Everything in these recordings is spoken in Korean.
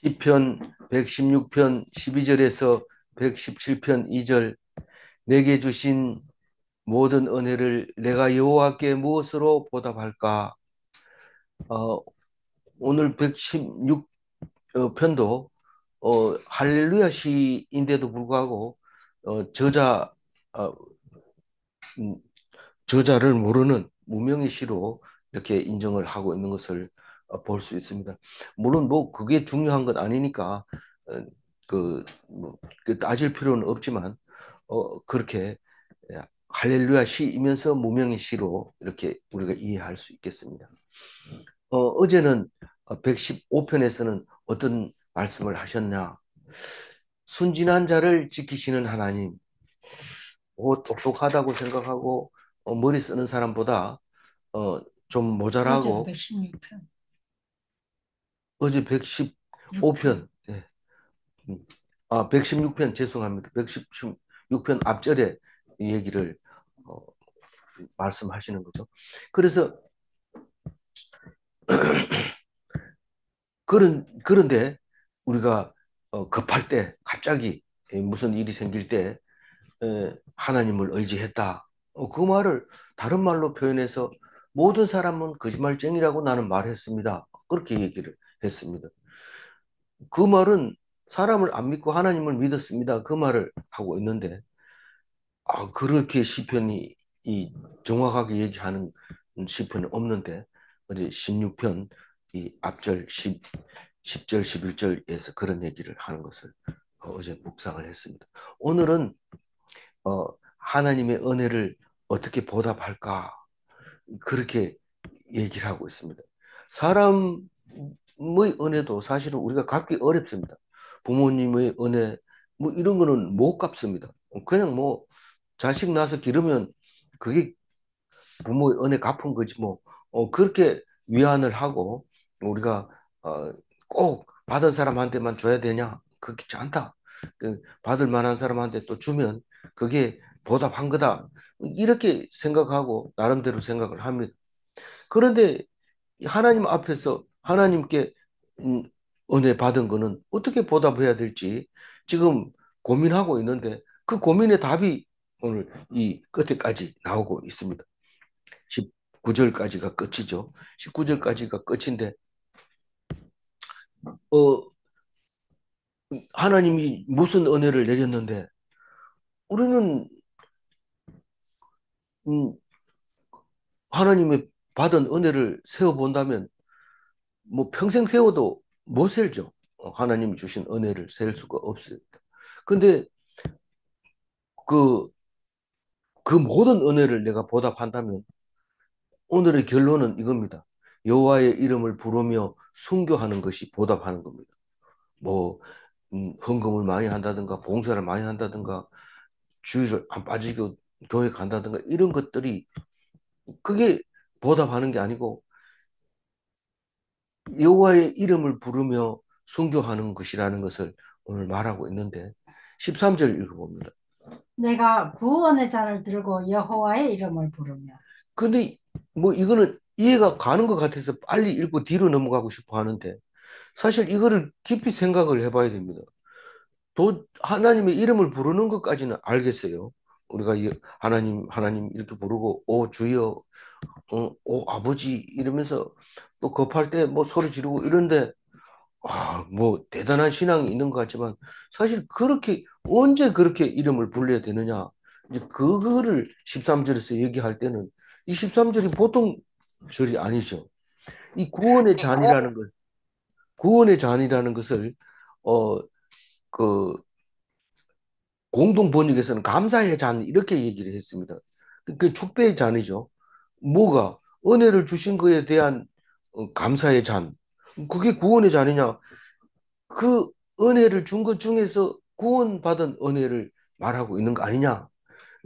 시편 116편 12절에서 117편 2절. 내게 주신 모든 은혜를 내가 여호와께 무엇으로 보답할까? 어, 오늘 116편도 할렐루야 시인데도 불구하고 저자 어, 음, 저자를 모르는 무명의 시로 이렇게 인정을 하고 있는 것을 볼 수 있습니다. 물론 뭐 그게 중요한 건 아니니까 어, 뭐, 따질 필요는 없지만 그렇게 할렐루야 시이면서 무명의 시로 이렇게 우리가 이해할 수 있겠습니다. 어제는 115편에서는 어떤 말씀을 하셨냐? 순진한 자를 지키시는 하나님, 똑똑하다고 생각하고 머리 쓰는 사람보다 어, 좀 어제도 모자라고. 116편. 어제 6편. 115편, 예. 116편 죄송합니다. 116편 앞절에 이 얘기를 어, 말씀하시는 거죠. 그래서 그런데 우리가 급할 때 갑자기 무슨 일이 생길 때 하나님을 의지했다. 그 말을 다른 말로 표현해서 모든 사람은 거짓말쟁이라고 나는 말했습니다. 그렇게 얘기를 했습니다. 그 말은 사람을 안 믿고 하나님을 믿었습니다. 그 말을 하고 있는데, 그렇게 시편이 정확하게 얘기하는 시편이 없는데, 어제 16편 이 앞절 10절, 11절에서 그런 얘기를 하는 것을 어제 묵상을 했습니다. 오늘은 어, 하나님의 은혜를 어떻게 보답할까? 그렇게 얘기를 하고 있습니다. 사람의 은혜도 사실은 우리가 갚기 어렵습니다. 부모님의 은혜, 뭐 이런 거는 못 갚습니다. 그냥 뭐 자식 낳아서 기르면 그게 부모의 은혜 갚은 거지 뭐. 그렇게 위안을 하고 우리가 어, 꼭 받은 사람한테만 줘야 되냐? 그렇지 않다. 받을 만한 사람한테 또 주면 그게 보답한 거다. 이렇게 생각하고 나름대로 생각을 합니다. 그런데 하나님 앞에서 하나님께 음, 은혜 받은 거는 어떻게 보답해야 될지 지금 고민하고 있는데 그 고민의 답이 오늘 이 끝에까지 나오고 있습니다. 19절까지가 끝이죠. 19절까지가 끝인데 어, 하나님이 무슨 은혜를 내렸는데 우리는 음, 하나님의 받은 은혜를 세어본다면 뭐 평생 세워도 못 셀죠. 하나님이 주신 은혜를 셀 수가 없습니다. 근데 그, 그 모든 은혜를 내가 보답한다면 오늘의 결론은 이겁니다. 여호와의 이름을 부르며 순교하는 것이 보답하는 겁니다. 뭐 헌금을 많이 한다든가 봉사를 많이 한다든가 주일을 안 빠지고 교회 간다든가 이런 것들이 그게 보답하는 게 아니고 여호와의 이름을 부르며 순교하는 것이라는 것을 오늘 말하고 있는데 13절 읽어봅니다. 내가 구원의 잔을 들고 여호와의 이름을 부르며. 근데 뭐 이거는 이해가 가는 것 같아서 빨리 읽고 뒤로 넘어가고 싶어 하는데 사실 이거를 깊이 생각을 해봐야 됩니다. 하나님의 이름을 부르는 것까지는 알겠어요. 우리가 하나님 이렇게 부르고 오 주여, 오 아버지 이러면서 또 급할 때 뭐 소리 지르고 이런데 뭐 대단한 신앙이 있는 것 같지만 사실 그렇게 언제 그렇게 이름을 불러야 되느냐? 이제 그거를 13절에서 얘기할 때는 이 13절이 보통 절이 아니죠. 이 구원의 잔이라는 것을 어 그 공동 번역에서는 감사의 잔 이렇게 얘기를 했습니다. 그 축배의 잔이죠. 뭐가 은혜를 주신 거에 대한 감사의 잔. 그게 구원의 잔이냐? 그 은혜를 준 것 중에서 구원받은 은혜를 말하고 있는 거 아니냐?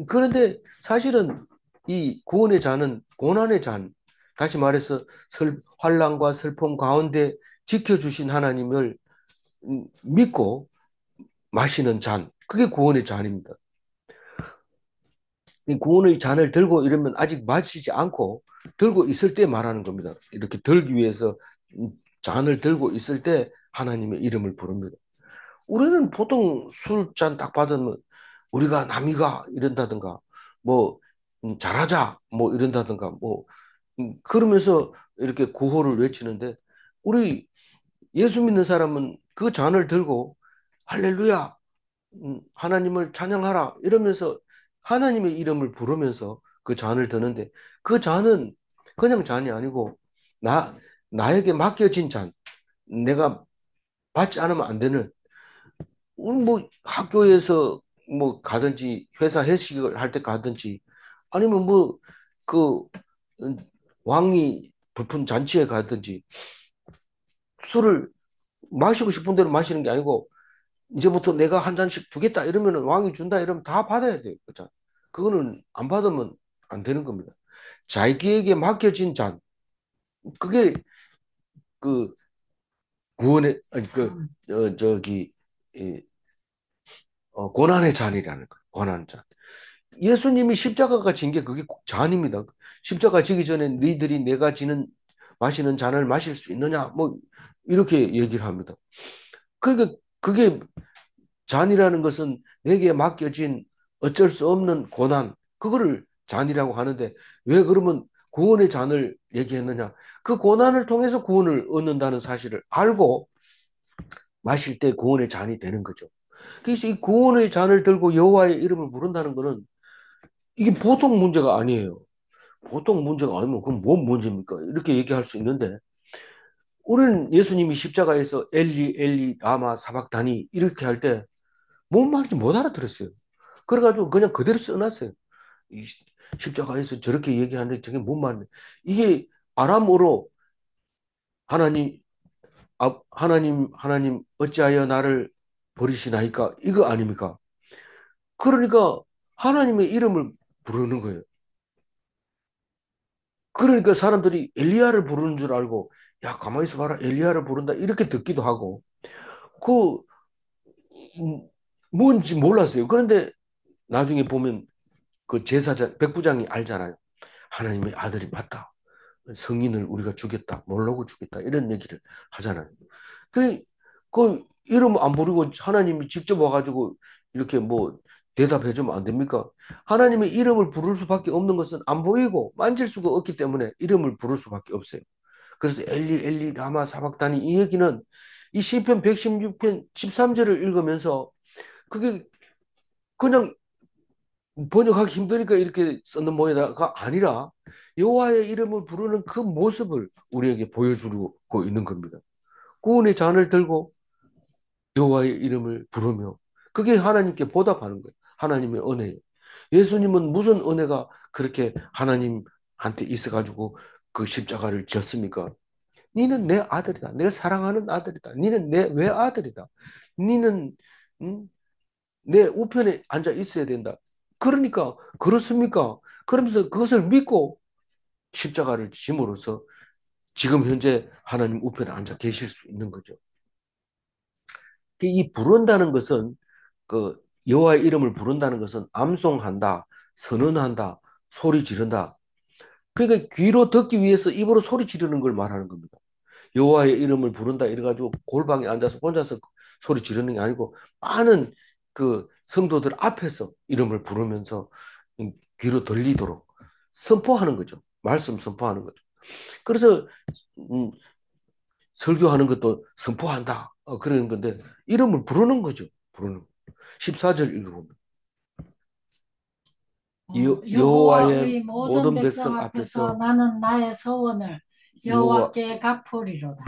그런데 사실은 이 구원의 잔은 고난의 잔, 다시 말해서 환난과 슬픔 가운데 지켜주신 하나님을 믿고 마시는 잔, 그게 구원의 잔입니다. 이 구원의 잔을 들고 이러면 아직 마시지 않고 들고 있을 때 말하는 겁니다. 이렇게 들기 위해서 잔을 들고 있을 때 하나님의 이름을 부릅니다. 우리는 보통 술잔 딱 받으면 우리가 남이가 이런다든가 뭐 잘하자 뭐 이런다든가 뭐 그러면서 이렇게 구호를 외치는데 우리 예수 믿는 사람은 그 잔을 들고 할렐루야 하나님을 찬양하라 이러면서 하나님의 이름을 부르면서 그 잔을 드는데 그 잔은 그냥 잔이 아니고 나 나에게 맡겨진 잔 내가 받지 않으면 안 되는 뭐 학교에서 뭐 가든지 회사 회식을 할 때 가든지 아니면 뭐 그 왕이 부푼 잔치에 가든지 술을 마시고 싶은 대로 마시는 게 아니고 이제부터 내가 한 잔씩 주겠다 이러면은 왕이 준다 이러면 다 받아야 돼요. 그 잔. 그거는 안 받으면 안 되는 겁니다. 자기에게 맡겨진 잔. 그게 그 구원의 아니 참. 저기 이, 고난의 잔이라는 거예요. 고난 잔. 예수님이 십자가가 진 게 그게 잔입니다. 십자가 지기 전에 너희들이 내가 지는 마시는 잔을 마실 수 있느냐? 뭐 이렇게 얘기를 합니다. 그러니까 그게 잔이라는 것은 내게 맡겨진 어쩔 수 없는 고난, 그거를 잔이라고 하는데 왜 그러면 구원의 잔을 얘기했느냐? 그 고난을 통해서 구원을 얻는다는 사실을 알고 마실 때 구원의 잔이 되는 거죠. 그래서 이 구원의 잔을 들고 여호와의 이름을 부른다는 것은 이게 보통 문제가 아니에요. 보통 문제가 아니면 그럼 뭔 문제입니까? 이렇게 얘기할 수 있는데 우리는 예수님이 십자가에서 엘리 엘리 라마 사박다니 이렇게 할 때 뭔 말인지 못 알아들었어요. 그래가지고 그냥 그대로 써놨어요. 이 십자가에서 저렇게 얘기하는데 저게 뭔 말이냐. 이게 아람어로 하나님, 하나님 어찌하여 나를 버리시나이까 이거 아닙니까? 그러니까 하나님의 이름을 부르는 거예요. 그러니까 사람들이 엘리야를 부르는 줄 알고 야 가만히 있어 봐라 엘리야를 부른다 이렇게 듣기도 하고 그 뭔지 몰랐어요. 그런데 나중에 보면 그 제사장 백부장이 알잖아요. 하나님의 아들이 맞다. 성인을 우리가 죽였다. 모르고 죽였다. 이런 얘기를 하잖아요. 그, 그 이름 안 부르고 하나님이 직접 와가지고 이렇게 뭐 대답해 주면 안 됩니까? 하나님의 이름을 부를 수밖에 없는 것은 안 보이고 만질 수가 없기 때문에 이름을 부를 수밖에 없어요. 그래서 엘리 엘리 라마 사박다니 이 얘기는 이 시편 116편 13절을 읽으면서 그게 그냥 번역하기 힘드니까 이렇게 썼는 모양가 아니라 여호와의 이름을 부르는 그 모습을 우리에게 보여주고 있는 겁니다. 구원의 잔을 들고 여호와의 이름을 부르며 그게 하나님께 보답하는 거예요. 하나님의 은혜예요. 예수님은 무슨 은혜가 그렇게 하나님한테 있어가지고 그 십자가를 졌습니까? 니는 내 아들이다. 내가 사랑하는 아들이다. 니는 내 외아들이다. 니는 음, 내 우편에 앉아 있어야 된다. 그러니까 그렇습니까? 그러면서 그것을 믿고 십자가를 짐으로써 지금 현재 하나님 우편에 앉아 계실 수 있는 거죠. 이 부른다는 것은 그 여호와의 이름을 부른다는 것은 암송한다, 선언한다, 소리 지른다. 그러니까 귀로 듣기 위해서 입으로 소리 지르는 걸 말하는 겁니다. 여호와의 이름을 부른다 이래가지고 골방에 앉아서 혼자서 소리 지르는 게 아니고 많은 그 성도들 앞에서 이름을 부르면서 귀로 들리도록 선포하는 거죠. 말씀 선포하는 거죠. 그래서 음, 설교하는 것도 선포한다. 그러는 건데 이름을 부르는 거죠. 부르는 14절 읽어보면 여호와의 여호와의 모든 모든 백성 백성 앞에서 앞에서 나는 나의 소원을 여호와 여호와께 갚으리로다.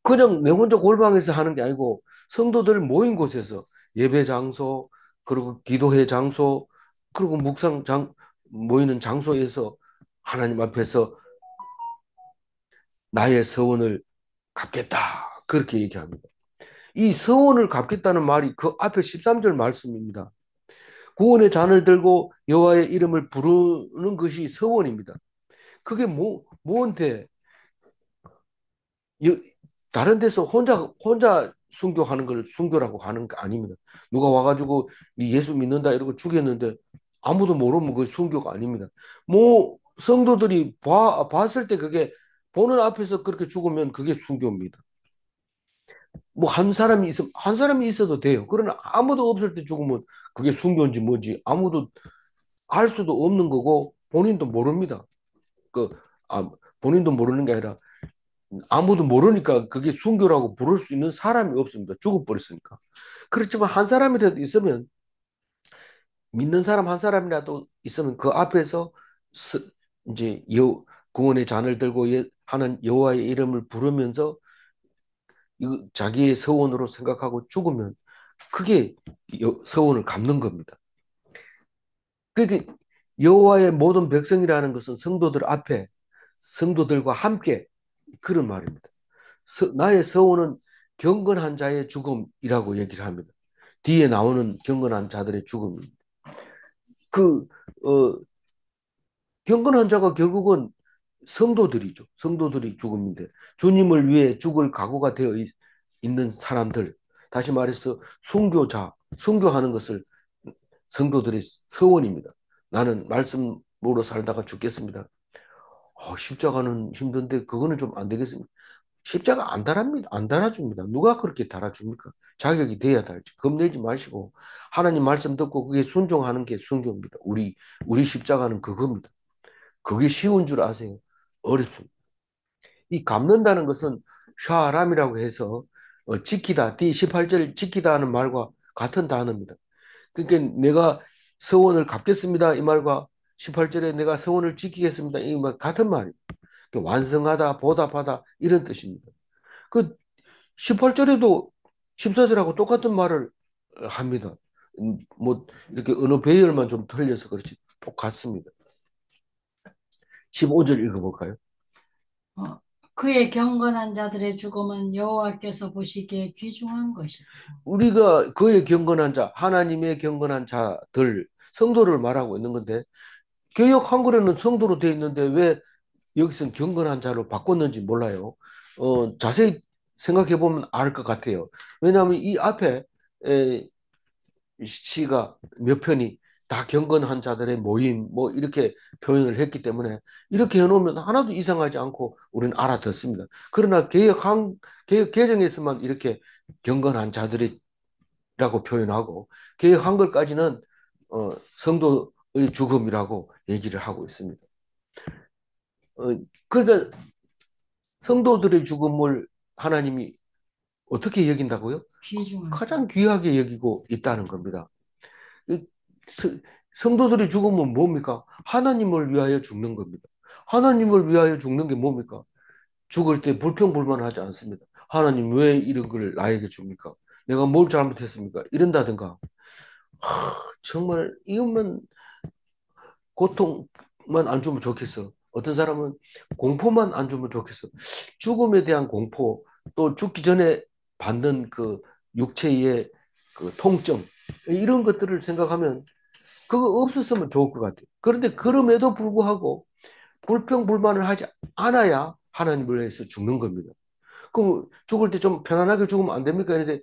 그냥 내 혼자 골방에서 하는 게 아니고 성도들 모인 곳에서 예배 장소 그리고 기도회 장소 그리고 묵상 장 모이는 장소에서 하나님 앞에서 나의 서원을 갚겠다 그렇게 얘기합니다. 이 서원을 갚겠다는 말이 그 앞에 13절 말씀입니다. 구원의 잔을 들고 여호와의 이름을 부르는 것이 서원입니다. 그게 뭔데 여- 다른 데서 혼자 순교하는 걸 순교라고 하는 게 아닙니다. 누가 와가지고 네 예수 믿는다 이러고 죽였는데 아무도 모르면 그 순교가 아닙니다. 뭐 성도들이 봤을 때 그게 보는 앞에서 그렇게 죽으면 그게 순교입니다. 뭐 한 사람이 있어도 돼요. 그러나 아무도 없을 때 죽으면 그게 순교인지 뭐지 아무도 알 수도 없는 거고 본인도 모릅니다. 그, 아, 본인도 모르는 게 아니라 아무도 모르니까 그게 순교라고 부를 수 있는 사람이 없습니다. 죽어버렸으니까. 그렇지만 한 사람이라도 있으면 믿는 사람 한 사람이라도 있으면 그 앞에서 스- 이제 구원의 잔을 들고 하는 여호와의 이름을 부르면서 이거 자기의 서원으로 생각하고 죽으면 그게 서원을 갚는 겁니다. 그게 여호와의 모든 백성이라는 것은 성도들 앞에 성도들과 함께 그런 말입니다. 나의 서원은 경건한 자의 죽음이라고 얘기를 합니다. 뒤에 나오는 경건한 자들의 죽음입니다. 그 어, 경건한 자가 결국은 성도들이죠. 성도들이 죽음인데 주님을 위해 죽을 각오가 되어 있는 사람들, 다시 말해서 순교자, 순교하는 것을 성도들의 서원입니다. 나는 말씀으로 살다가 죽겠습니다. 십자가는 힘든데 그거는 좀 안 되겠습니다. 십자가 안 달합니다. 안 달아줍니다. 누가 그렇게 달아줍니까? 자격이 돼야 달지. 겁내지 마시고 하나님 말씀 듣고 그게 순종하는 게 순교입니다. 우리 십자가는 그겁니다. 그게 쉬운 줄 아세요? 어렵습니다. 이 갚는다는 것은 샤람이라고 해서 지키다, 뒤 18절 지키다 하는 말과 같은 단어입니다. 그러니까 내가 서원을 갚겠습니다. 이 말과 18절에 내가 서원을 지키겠습니다. 이 말 같은 말이에요. 그러니까 완성하다, 보답하다 이런 뜻입니다. 그 18절에도 14절하고 똑같은 말을 합니다. 뭐 이렇게 언어 배열만 좀 틀려서 그렇지 똑같습니다. 15절 읽어볼까요? 어, 그의 경건한 자들의 죽음은 여호와께서 보시기에 귀중한 것이다. 우리가 그의 경건한 자, 하나님의 경건한 자들, 성도를 말하고 있는 건데 개역 한글에는 성도로 되어 있는데 왜 여기서는 경건한 자로 바꿨는지 몰라요. 자세히 생각해 보면 알 것 같아요. 왜냐하면 이 앞에 에, 시가 몇 편이 다 경건한 자들의 모임 뭐 이렇게 표현을 했기 때문에 이렇게 해놓으면 하나도 이상하지 않고 우리는 알아듣습니다. 그러나 개역 개정에서만 이렇게 경건한 자들이라고 표현하고 개역 한글까지는 성도의 죽음이라고 얘기를 하고 있습니다. 그러니까 성도들의 죽음을 하나님이 어떻게 여긴다고요? 귀중한. 가장 귀하게 여기고 있다는 겁니다. 이 스- 성도들이 죽으면 뭡니까? 하나님을 위하여 죽는 겁니다. 하나님을 위하여 죽는 게 뭡니까? 죽을 때 불평불만하지 않습니다. 하나님 왜 이런 걸 나에게 줍니까? 내가 뭘 잘못했습니까? 이런다든가. 정말 이것만 고통만 안 주면 좋겠어. 어떤 사람은 공포만 안 주면 좋겠어. 죽음에 대한 공포, 또 죽기 전에 받는 그 육체의 그 통증, 이런 것들을 생각하면 그거 없었으면 좋을 것 같아요. 그런데 그럼에도 불구하고 불평불만을 하지 않아야 하나님을 위해서 죽는 겁니다. 그럼 죽을 때 좀 편안하게 죽으면 안 됩니까? 그런데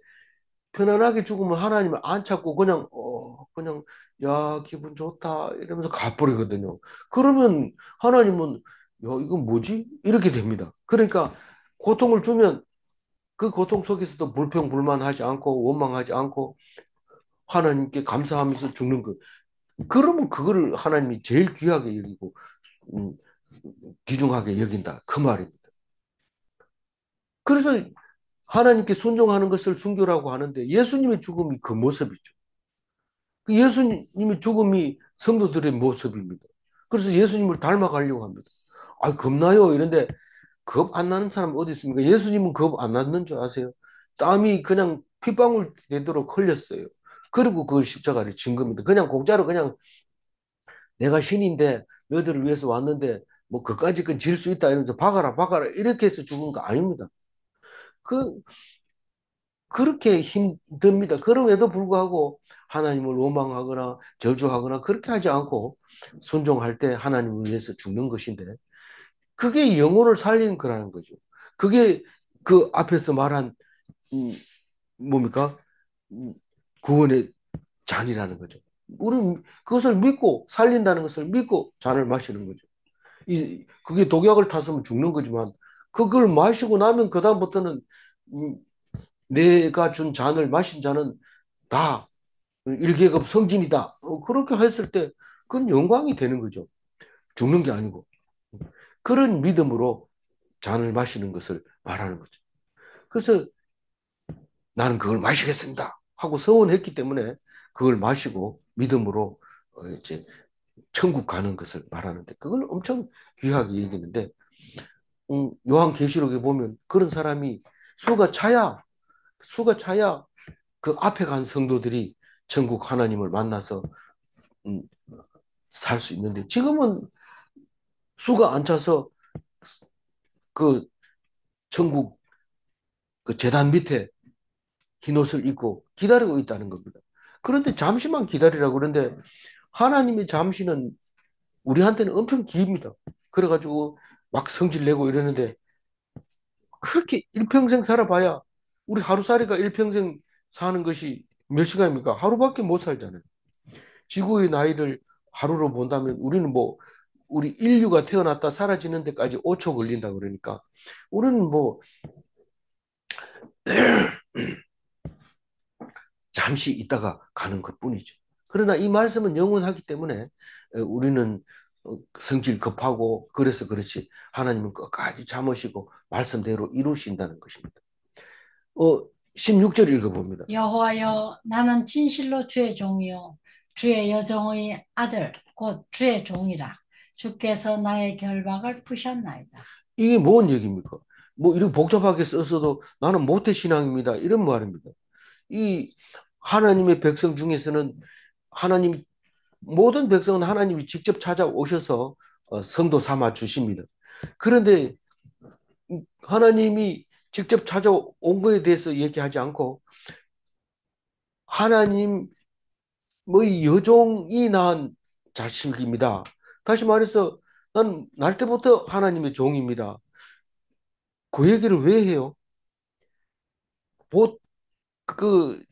편안하게 죽으면 하나님을 안 찾고 그냥 야 기분 좋다 이러면서 가버리거든요. 그러면 하나님은 야 이건 뭐지? 이렇게 됩니다. 그러니까 고통을 주면 그 고통 속에서도 불평불만하지 않고 원망하지 않고 하나님께 감사하면서 죽는 거. 그러면 그거를 하나님이 제일 귀하게 여기고 음, 귀중하게 여긴다. 그 말입니다. 그래서 하나님께 순종하는 것을 순교라고 하는데 예수님의 죽음이 그 모습이죠. 그 예수님의 죽음이 성도들의 모습입니다. 그래서 예수님을 닮아가려고 합니다. 아, 겁나요? 이런데 겁 안 나는 사람 어디 있습니까? 예수님은 겁 안 났는 줄 아세요? 땀이 그냥 핏방울 되도록 흘렸어요. 그리고 그걸 십자가를 진 겁니다. 그냥 공짜로 그냥 내가 신인데 너희들을 위해서 왔는데 뭐 그까짓 건 질 수 있다 이러면서 박아라 박아라 이렇게 해서 죽은 거 아닙니다. 그 그렇게 힘듭니다. 그럼에도 불구하고 하나님을 원망하거나 저주하거나 그렇게 하지 않고 순종할 때 하나님을 위해서 죽는 것인데 그게 영혼을 살리는 거라는 거죠. 그게 그 앞에서 말한 음, 뭡니까? 음, 구원의 잔이라는 거죠. 우리는 그것을 믿고 살린다는 것을 믿고 잔을 마시는 거죠. 그게 독약을 탔으면 죽는 거지만 그걸 마시고 나면 그다음부터는 음, 내가 준 잔을 마신 자는 다 일계급 성진이다. 그렇게 했을 때 그건 영광이 되는 거죠. 죽는 게 아니고. 그런 믿음으로 잔을 마시는 것을 말하는 거죠. 그래서 나는 그걸 마시겠습니다 하고 서원했기 때문에 그걸 마시고 믿음으로 이제 천국 가는 것을 말하는데 그걸 엄청 귀하게 얘기하는데 요한계시록에 보면 그런 사람이 수가 차야 수가 차야 그 앞에 간 성도들이 천국 하나님을 만나서 음, 살 수 있는데 지금은 수가 안 차서 그 천국 그 제단 밑에 흰 옷을 입고 기다리고 있다는 겁니다. 그런데 잠시만 기다리라고 그러는데 하나님의 잠시는 우리한테는 엄청 깁니다. 그래가지고 막 성질 내고 이러는데 그렇게 일평생 살아봐야 우리 하루살이가 일평생 사는 것이 몇 시간입니까? 하루밖에 못 살잖아요. 지구의 나이를 하루로 본다면 우리는 뭐 우리 인류가 태어났다 사라지는 데까지 5초 걸린다 그러니까 우리는 뭐 잠시 있다가 가는 것뿐이죠. 그러나 이 말씀은 영원하기 때문에 우리는 성질 급하고 그래서 그렇지 하나님은 끝까지 참으시고 말씀대로 이루신다는 것입니다. 어, 16절 읽어봅니다. 여호와여 나는 진실로 주의 종이요 주의 여종의 아들 곧 주의 종이라 주께서 나의 결박을 푸셨나이다. 이게 뭔 얘기입니까? 뭐 이렇게 복잡하게 써서도 나는 모태신앙입니다. 이런 말입니다. 이 하나님의 백성 중에서는 하나님 모든 백성은 하나님이 직접 찾아오셔서 성도 삼아 주십니다. 그런데 하나님이 직접 찾아온 거에 대해서 얘기하지 않고 하나님의 여종이 낳은 자식입니다. 다시 말해서 난 날 때부터 하나님의 종입니다. 그 얘기를 왜 해요? 곧 그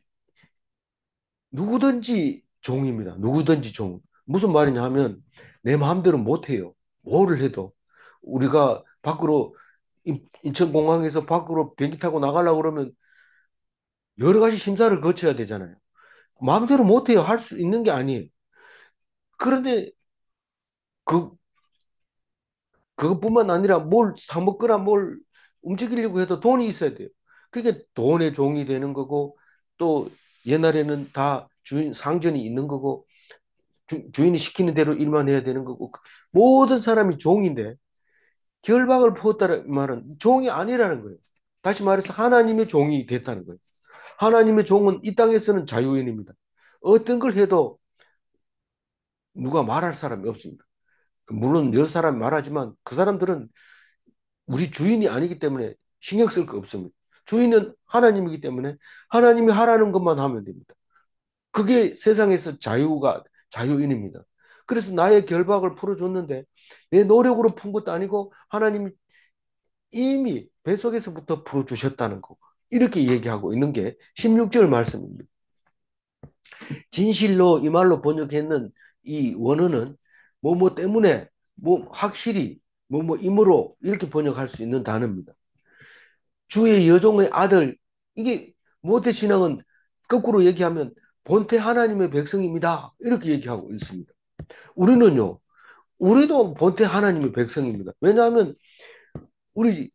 누구든지 종입니다. 누구든지 종. 무슨 말이냐 하면 내 마음대로 못 해요. 뭐를 해도 우리가 밖으로 인천공항에서 밖으로 비행기 타고 나가려고 그러면 여러 가지 심사를 거쳐야 되잖아요. 마음대로 못 해요. 할 수 있는 게 아니에요. 그런데 그 그것뿐만 아니라 뭘 사 먹거나 뭘 움직이려고 해도 돈이 있어야 돼요. 그게 돈의 종이 되는 거고 또 옛날에는 다 주인 상전이 있는 거고 주인이 시키는 대로 일만 해야 되는 거고 모든 사람이 종인데 결박을 부었다는 말은 종이 아니라는 거예요. 다시 말해서 하나님의 종이 됐다는 거예요. 하나님의 종은 이 땅에서는 자유인입니다. 어떤 걸 해도 누가 말할 사람이 없습니다. 물론 여러 사람이 말하지만 그 사람들은 우리 주인이 아니기 때문에 신경 쓸 거 없습니다. 주인은 하나님이기 때문에 하나님이 하라는 것만 하면 됩니다. 그게 세상에서 자유인입니다. 그래서 나의 결박을 풀어줬는데 내 노력으로 푼 것도 아니고 하나님이 이미 뱃속에서부터 풀어주셨다는 거. 이렇게 얘기하고 있는 게 16절 말씀입니다. 진실로 이 말로 번역했는 이 원어는 뭐뭐 때문에 뭐 확실히 뭐뭐 임으로 이렇게 번역할 수 있는 단어입니다. 주의 여종의 아들 이게 모태 신앙은 거꾸로 얘기하면 본태 하나님의 백성입니다. 이렇게 얘기하고 있습니다. 우리는요. 우리도 본태 하나님의 백성입니다. 왜냐하면 우리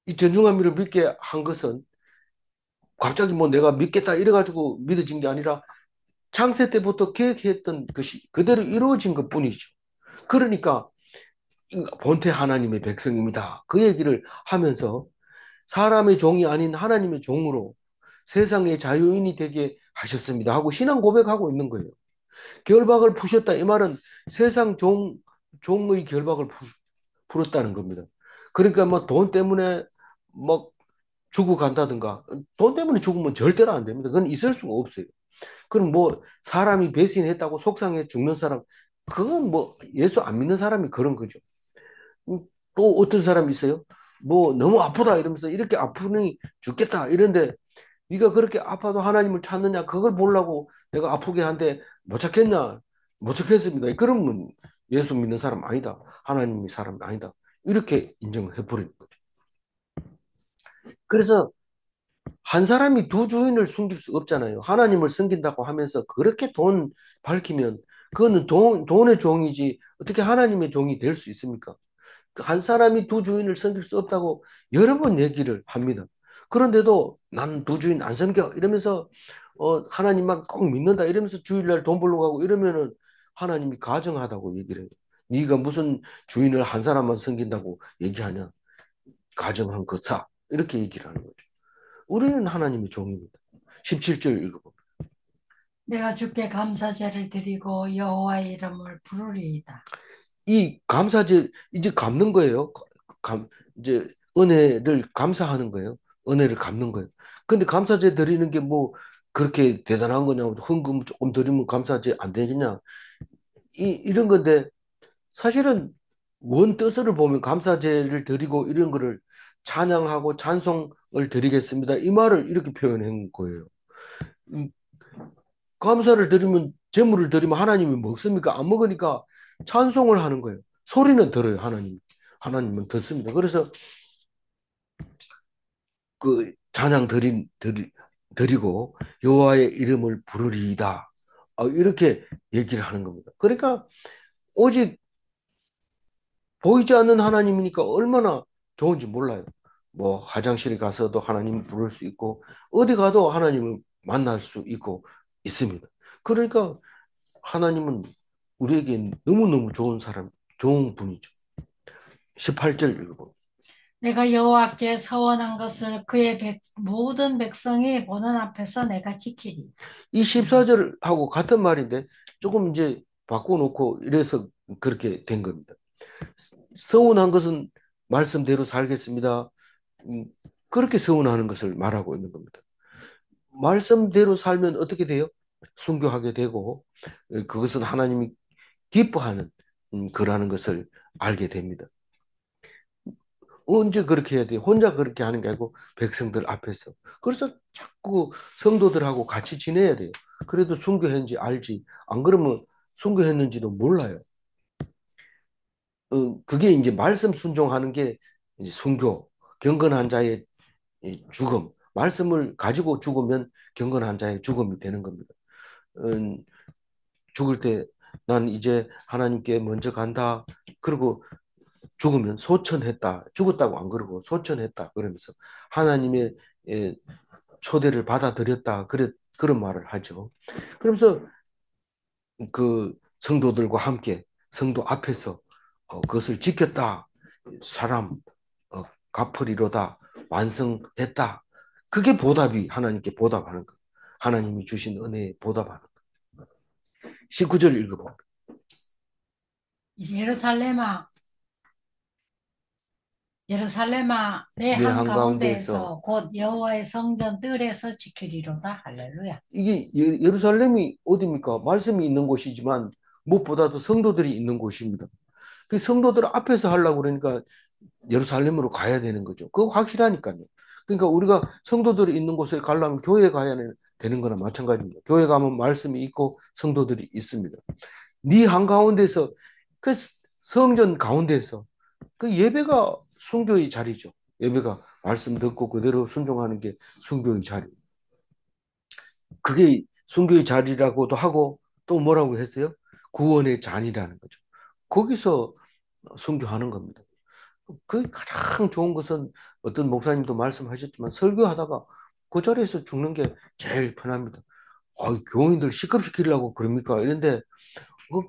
이 전중함이를 믿게 한 것은 갑자기 뭐 내가 믿겠다 이래가지고 믿어진 게 아니라 창세 때부터 계획했던 것이 그대로 이루어진 것뿐이죠. 그러니까 본태 하나님의 백성입니다. 그 얘기를 하면서 사람의 종이 아닌 하나님의 종으로 세상의 자유인이 되게 하셨습니다 하고 신앙 고백하고 있는 거예요. 결박을 푸셨다 이 말은 세상 종의 결박을 풀었다는 겁니다. 그러니까 뭐 돈 때문에 막 죽어간다든가 돈 때문에 죽으면 절대로 안 됩니다. 그건 있을 수가 없어요. 그럼 뭐 사람이 배신했다고 속상해 죽는 사람 그건 뭐 예수 안 믿는 사람이 그런 거죠. 또 어떤 사람이 있어요? 뭐 너무 아프다 이러면서 이렇게 아프니 죽겠다 이런데 네가 그렇게 아파도 하나님을 찾느냐 그걸 보려고 내가 아프게 한데 못 찾겠냐 못 찾겠습니다. 그러면 예수 믿는 사람 아니다. 하나님이 사람 아니다. 이렇게 인정을 해버리는 거죠. 그래서 한 사람이 두 주인을 숨길 수 없잖아요. 하나님을 섬긴다고 하면서 그렇게 돈 밝히면 그거는 돈의 종이지 어떻게 하나님의 종이 될 수 있습니까? 그한 사람이 두 주인을 섬길 수 없다고 여러 번 얘기를 합니다. 그런데도 나는 두 주인 안 섬겨 이러면서 하나님만 꼭 믿는다 이러면서 주일날 돈 벌러 가고 이러면은 하나님이 가증하다고 얘기를 해요. 네가 무슨 주인을 한 사람만 섬긴다고 얘기하냐? 가증한 거사 이렇게 얘기를 하는 거죠. 우리는 하나님의 종입니다. 17절 읽어봅니다. 내가 주께 감사제를 드리고 여호와의 이름을 부르리이다. 이 감사제 이제 갚는 거예요. 이제 은혜를 감사하는 거예요. 은혜를 갚는 거예요. 근데 감사제 드리는 게 뭐 그렇게 대단한 거냐? 헌금 조금 드리면 감사제 안 되느냐? 이런 건데 사실은 원 뜻을 보면 감사제를 드리고 이런 거를 찬양하고 찬송을 드리겠습니다. 이 말을 이렇게 표현한 거예요. 음, 감사를 드리면 제물을 드리면 하나님이 먹습니까? 안 먹으니까 찬송을 하는 거예요. 소리는 들어요, 하나님. 하나님은 듣습니다. 그래서 그 찬양 드리고 여호와의 이름을 부르리이다. 이렇게 얘기를 하는 겁니다. 그러니까 오직 보이지 않는 하나님이니까 얼마나 좋은지 몰라요. 뭐 화장실에 가서도 하나님을 부를 수 있고 어디 가도 하나님을 만날 수 있고 있습니다. 그러니까 하나님은 우리에게 너무너무 좋은 사람, 좋은 분이죠. 18절 읽어봅니다. 내가 여호와께 서원한 것을 그의 모든 백성이 보는 앞에서 내가 지키리. 이 14절하고 같은 말인데 조금 이제 바꿔놓고 이래서 그렇게 된 겁니다. 서운한 것은 말씀대로 살겠습니다. 음, 그렇게 서운하는 것을 말하고 있는 겁니다. 말씀대로 살면 어떻게 돼요? 순교하게 되고 그것은 하나님이 기뻐하는 거라는 것을 알게 됩니다. 언제 그렇게 해야 돼요? 혼자 그렇게 하는 게 아니고 백성들 앞에서. 그래서 자꾸 성도들하고 같이 지내야 돼요. 그래도 순교했는지 알지. 안 그러면 순교했는지도 몰라요. 그게 이제 말씀 순종하는 게 이제 순교, 경건한 자의 이 죽음. 말씀을 가지고 죽으면 경건한 자의 죽음이 되는 겁니다. 음, 죽을 때 난 이제 하나님께 먼저 간다. 그리고 죽으면 소천했다. 죽었다고 안 그러고 소천했다. 그러면서 하나님의 초대를 받아들였다. 그런 말을 하죠. 그러면서 그 성도들과 함께 성도 앞에서 그것을 지켰다. 사람 갚으리로다. 완성했다. 그게 보답이 하나님께 보답하는 거. 하나님이 주신 은혜에 보답하는 거. 19절 읽어봐. 예루살렘아, 예루살렘아, 내 내 한가운데에서 한가운데에서 곧 여호와의 성전 뜰에서 지키리로다. 할렐루야. 이게 예루살렘이 어디입니까? 말씀이 있는 곳이지만 무엇보다도 성도들이 있는 곳입니다. 그 성도들 앞에서 하려고 그러니까 예루살렘으로 가야 되는 거죠. 그거 확실하니까요. 그러니까 우리가 성도들이 있는 곳에 가려면 교회에 가야 되는 거나 마찬가지입니다. 교회 가면 말씀이 있고 성도들이 있습니다. 네 한가운데서 그 성전 가운데서 그 예배가 순교의 자리죠. 예배가 말씀 듣고 그대로 순종하는 게 순교의 자리. 그게 순교의 자리라고도 하고 또 뭐라고 했어요? 구원의 잔이라는 거죠. 거기서 순교하는 겁니다. 그 가장 좋은 것은 어떤 목사님도 말씀하셨지만 설교하다가 그 자리에서 죽는 게 제일 편합니다. 교인들 시급시키려고 그럽니까? 이런데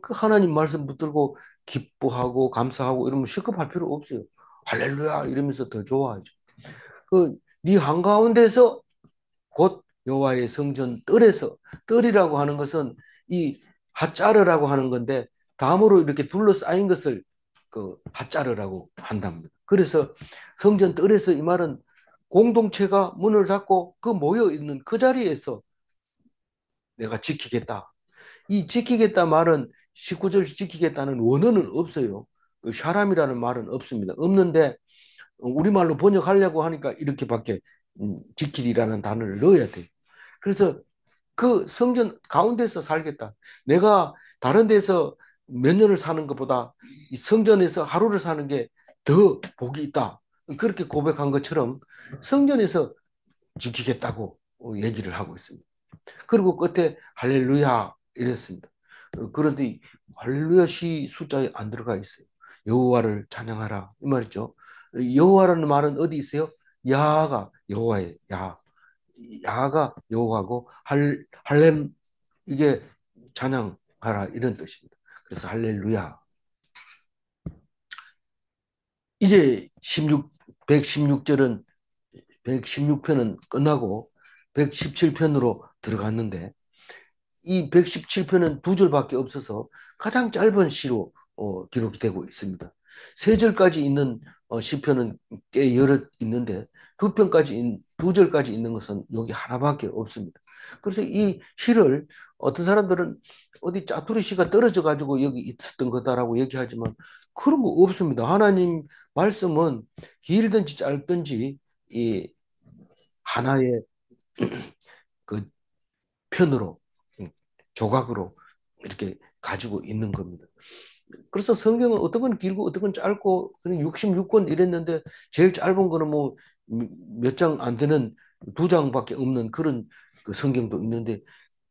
그 하나님 말씀 붙들고 기뻐하고 감사하고 이러면 시급할 필요 없어요. 할렐루야 이러면서 더 좋아하죠. 네 한가운데서 곧 여호와의 성전 뜰에서 뜰이라고 하는 것은 이 핫자르라고 하는 건데 담으로 이렇게 둘러싸인 것을 그 핫자르라고 한답니다. 그래서 성전 뜰에서 이 말은 공동체가 문을 닫고 그 모여 있는 그 자리에서 내가 지키겠다. 이 지키겠다 말은 19절 지키겠다는 원어는 없어요. 그 샤람이라는 말은 없습니다. 없는데 우리말로 번역하려고 하니까 이렇게밖에 지키리라는 단어를 넣어야 돼요. 그래서 그 성전 가운데서 살겠다. 내가 다른 데서 몇 년을 사는 것보다 이 성전에서 하루를 사는 게 더 복이 있다. 그렇게 고백한 것처럼 성전에서 지키겠다고 얘기를 하고 있습니다. 그리고 끝에 할렐루야 이랬습니다. 그런데 할렐루야 시 숫자에 안 들어가 있어요. 여호와를 찬양하라 이 말이죠. 여호와라는 말은 어디 있어요? 야가 여호와의 야가 여호와고 할렘 이게 찬양하라 이런 뜻입니다. 그래서 할렐루야. 이제 116절은 116편은 끝나고 117편으로 들어갔는데 이 117편은 두 절밖에 없어서 가장 짧은 시로 기록이 되고 있습니다. 세 절까지 있는 시편은 꽤 여러 있는데 두 절까지 있는 것은 여기 하나밖에 없습니다. 그래서 이 시를 어떤 사람들은 어디 짜투리 시가 떨어져 가지고 여기 있었던 거다라고 얘기하지만 그런 거 없습니다. 하나님 말씀은 길든지 짧든지 이 하나의 그 편으로 조각으로 이렇게 가지고 있는 겁니다. 그래서 성경은 어떤 건 길고 어떤 건 짧고 그냥 66권 이랬는데 제일 짧은 거는 뭐 몇 장 안 되는 두 장밖에 없는 그런 그 성경도 있는데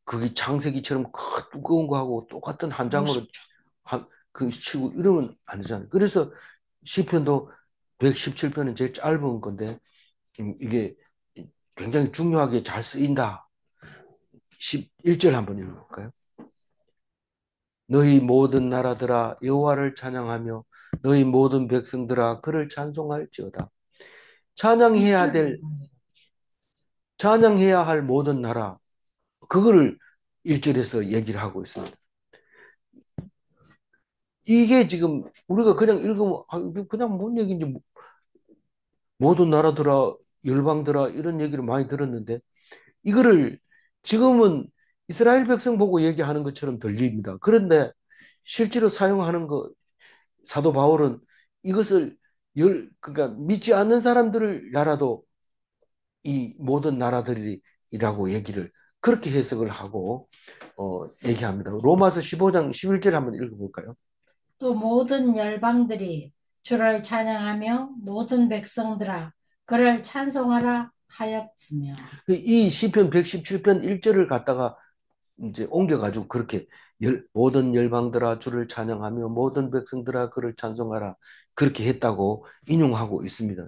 그게 창세기처럼 큰 두꺼운 거하고 똑같은 한 장으로 그 치고 이러면 안 되잖아요. 그래서 시편도 117편은 제일 짧은 건데 이게 굉장히 중요하게 잘 쓰인다. 11절 한번 읽어볼까요? 너희 모든 나라들아 여호와를 찬양하며 너희 모든 백성들아 그를 찬송할지어다. 찬양해야 될 찬양해야 할 모든 나라 그거를 1절에서 얘기를 하고 있습니다. 이게 지금 우리가 그냥 읽으면 그냥 뭔 얘기인지 모든 나라들아 열방들아 이런 얘기를 많이 들었는데 이거를 지금은 이스라엘 백성 보고 얘기하는 것처럼 들립니다. 그런데 실제로 사용하는 거 사도 바울은 이것을 그러니까 믿지 않는 사람들을 나라도 이 모든 나라들이라고 얘기를 그렇게 해석을 하고 얘기합니다. 로마서 15장 11절 한번 읽어볼까요? 또 모든 열방들이 주를 찬양하며 모든 백성들아 그를 찬송하라 하였으며. 이 시편 117편 1절을 갖다가 이제 옮겨가지고 그렇게 모든 열방들아 주를 찬양하며 모든 백성들아 그를 찬송하라 그렇게 했다고 인용하고 있습니다.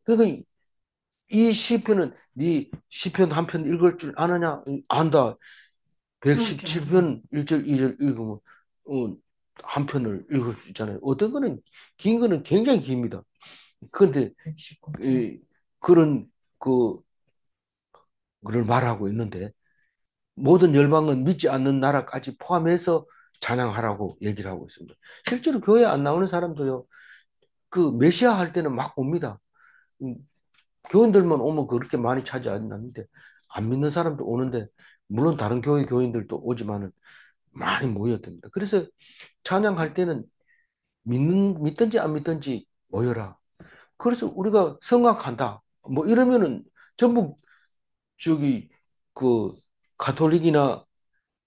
그러니까 이 시편은 네 시편 한 편 읽을 줄 아느냐? 안다. 117편 1절 2절 읽으면 한 편을 읽을 수 있잖아요. 어떤 거는 긴 거는 굉장히 깁니다. 그런데 그런 그를 말하고 있는데 모든 열방은 믿지 않는 나라까지 포함해서 찬양하라고 얘기를 하고 있습니다. 실제로 교회 안 나오는 사람도요. 그 메시아 할 때는 막 옵니다. 음, 교인들만 오면 그렇게 많이 차지 않는데 안 믿는 사람도 오는데 물론 다른 교회 교인들도 오지만은 많이 모였답니다. 그래서 찬양할 때는 믿든지 안 믿든지 모여라. 그래서 우리가 성악한다. 뭐 이러면은 전부 저기 그 가톨릭이나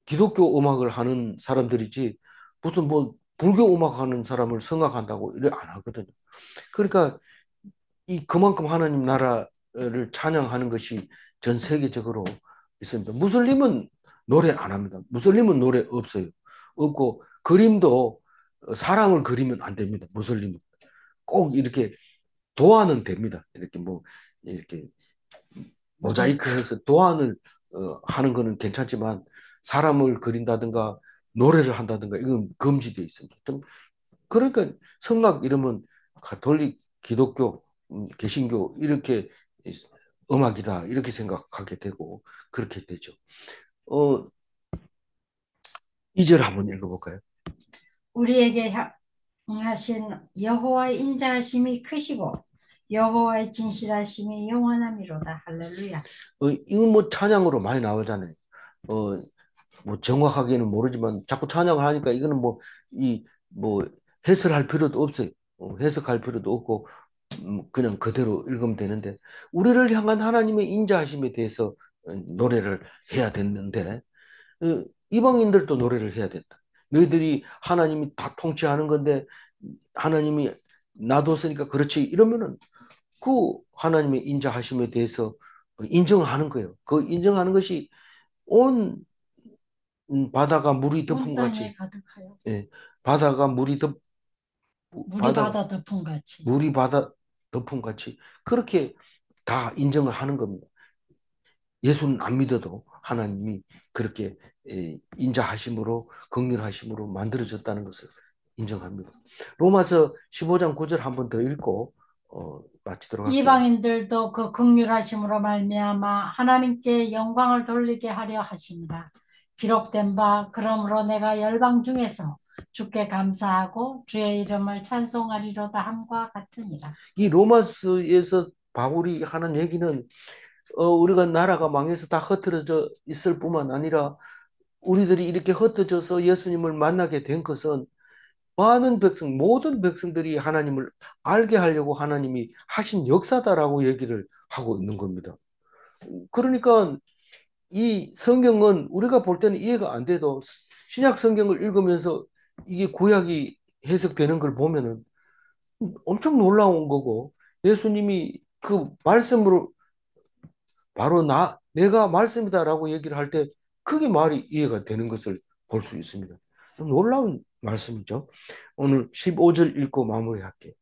기독교 음악을 하는 사람들이지 무슨 뭐 불교 음악 하는 사람을 성악한다고 이래 안 하거든요. 그러니까 이 그만큼 하나님 나라를 찬양하는 것이 전 세계적으로 있습니다. 무슬림은 노래 안 합니다. 무슬림은 노래 없어요. 없고 그림도 사람을 그리면 안 됩니다. 무슬림은 꼭 이렇게 도안은 됩니다. 이렇게 뭐 이렇게 모자이크해서 도안을 하는 거는 괜찮지만 사람을 그린다든가 노래를 한다든가 이건 금지되어 있습니다. 좀 그러니까 성악 이러면 가톨릭, 기독교, 개신교 이렇게 음악이다 이렇게 생각하게 되고 그렇게 되죠. 어, 2절 한번 읽어볼까요? 우리에게 하신 여호와의 인자하심이 크시고 여호와의 진실하심이 영원함이로다. 할렐루야. 이건 뭐 찬양으로 많이 나오잖아요. 어, 뭐 정확하게는 모르지만 자꾸 찬양을 하니까 이거는 뭐 해설할 필요도 없어요. 해석할 필요도 없고 그냥 그대로 읽으면 되는데 우리를 향한 하나님의 인자하심에 대해서 노래를 해야 됐는데 이방인들도 노래를 해야 된다. 너희들이 하나님이 다 통치하는 건데 하나님이 놔뒀으니까 그렇지 이러면은 그 하나님의 인자하심에 대해서 인정하는 거예요. 그 인정하는 것이 온 바다가 물이 온 덮은 것 땅에 같이, 가득하여 예, 바다가 물이 바다, 바다 덮은 같이. 물이 바다 덮은 것 같이 그렇게 다 인정을 하는 겁니다. 예수는 안 믿어도 하나님이 그렇게 인자하심으로 긍휼하심으로 만들어졌다는 것을 인정합니다. 로마서 15장 9절 한 번 더 읽고 마치도록 할게요. 이방인들도 그 긍휼하심으로 말미암아 하나님께 영광을 돌리게 하려 하심이라. 기록된 바 그러므로 내가 열방 중에서 주께 감사하고 주의 이름을 찬송하리로다 함과 같으니라. 이 로마서에서 바울이 하는 얘기는 우리가 나라가 망해서 다 흩어져 있을 뿐만 아니라 우리들이 이렇게 흩어져서 예수님을 만나게 된 것은 많은 백성, 모든 백성들이 하나님을 알게 하려고 하나님이 하신 역사다라고 얘기를 하고 있는 겁니다. 그러니까 이 성경은 우리가 볼 때는 이해가 안 돼도 신약 성경을 읽으면서 이게 구약이 해석되는 걸 보면은 엄청 놀라운 거고 예수님이 그 말씀으로 바로 내가 말씀이다라고 얘기를 할 때 크게 말이 이해가 되는 것을 볼 수 있습니다. 좀 놀라운 말씀이죠. 오늘 15절 읽고 마무리할게요.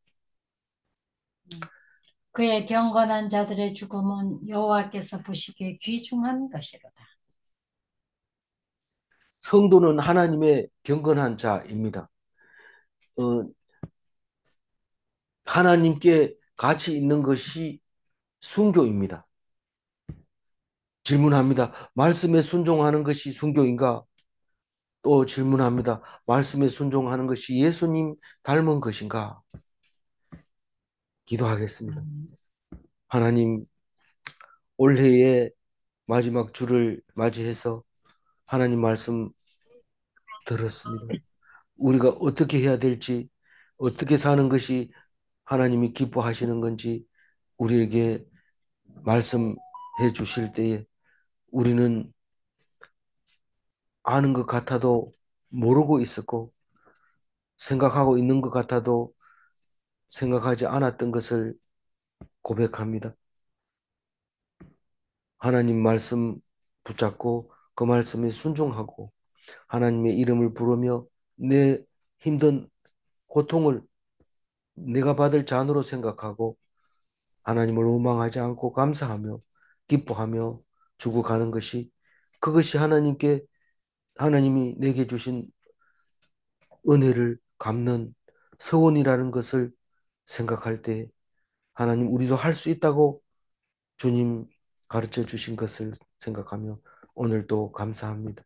그의 경건한 자들의 죽음은 여호와께서 보시기에 귀중한 것이로다. 성도는 하나님의 경건한 자입니다. 어, 하나님께 가치 있는 것이 순교입니다. 질문합니다. 말씀에 순종하는 것이 순교인가? 또 질문합니다. 말씀에 순종하는 것이 예수님 닮은 것인가? 기도하겠습니다. 하나님, 올해의 마지막 주를 맞이해서 하나님 말씀 들었습니다. 우리가 어떻게 해야 될지, 어떻게 사는 것이 하나님이 기뻐하시는 건지 우리에게 말씀해 주실 때에 우리는 아는 것 같아도 모르고 있었고 생각하고 있는 것 같아도 생각하지 않았던 것을 고백합니다. 하나님 말씀 붙잡고 그 말씀에 순종하고 하나님의 이름을 부르며 내 힘든 고통을 내가 받을 잔으로 생각하고 하나님을 원망하지 않고 감사하며 기뻐하며 죽어가는 것이 그것이 하나님이 내게 주신 은혜를 갚는 서원이라는 것을 생각할 때 하나님 우리도 할 수 있다고 주님 가르쳐 주신 것을 생각하며 오늘도 감사합니다.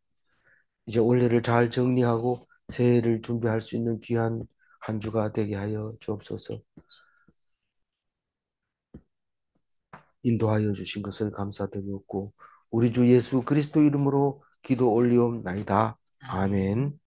이제 올해를 잘 정리하고 새해를 준비할 수 있는 귀한 한 주가 되게 하여 주옵소서. 인도하여 주신 것을 감사드리옵고 우리 주 예수 그리스도 이름으로 기도 올리옵나이다. 아멘.